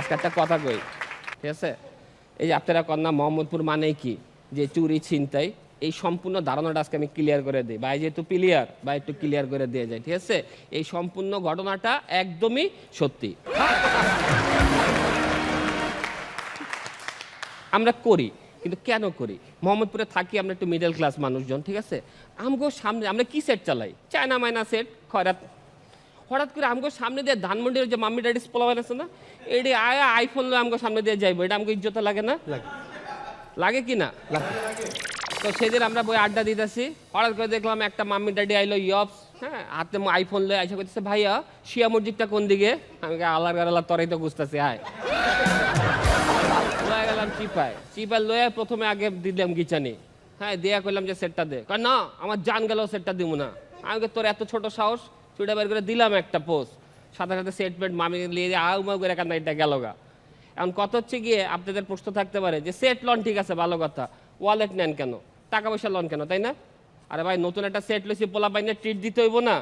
আজকে একটা কথা কই, ঠিক আছে? এই যে আপনারা কন্যা মোহাম্মদপুর মানে কি, যে চুরি ছিনতাই, এই সম্পূর্ণ ধারণাটা আজকে আমি ক্লিয়ার করে দিই। ভাই যেহেতু প্লেয়ার বা একটু ক্লিয়ার করে দিয়ে যায়, ঠিক আছে? এই সম্পূর্ণ ঘটনাটা একদমই সত্যি। আমরা করি, কিন্তু কেন করি? মোহাম্মদপুরে থাকি আমরা একটু মিডল ক্লাস মানুষজন, ঠিক আছে? আমগো সামনে আমরা কি সেট চালাই? চায়না মাইনা সেট, খয়রাত। হঠাৎ করে আমগো সামনে দিয়ে ধানমন্ডির যে মাম্মি ড্যাডিস পোলাওয়ার আছে না, এটি আয়া আইফোন লো আমগো সামনে দিয়ে যাইবো, এটা আমগো ইজ্জত লাগে না? লাগে কি না? তো সেদিন আমরা বই আড্ডা দিতেছি, হঠাৎ করে দেখলাম একটা মাম্মি ড্যাডি আইলো ইয়পস, হ্যাঁ, হাতে আইফোন লয়ে আইসা করতেছে, ভাইয়া শিয়া মসজিদটা কোন দিকে? আমি আল্লাহর গারাল্লাহ তরাই তো বুঝতেছি, হায় লয়ে গেলাম চিপায় লয়ে প্রথমে আগে দিলাম গিচানি, হ্যাঁ, দিয়া করলাম যে সেটটা দে, কয় না আমার জান গেল সেটটা দিব না। আমি তোর এত ছোট সাহস, চুড়া বের করে দিলাম একটা পোস্ট, সাথে সাথে সেট পেট মামি লিয়ে আউ মাউ করে কান্না, এটা গেল গা। এখন কত হচ্ছে গিয়ে আপনাদের প্রশ্ন থাকতে পারে যে সেট লন ঠিক আছে ভালো কথা, ওয়ালেট নেন কেন, টাকা পয়সা লন কেন, তাই না? আরে ভাই নতুন একটা সেট লইছি, পোলা পাইনে ট্রিট দিতে হইব না?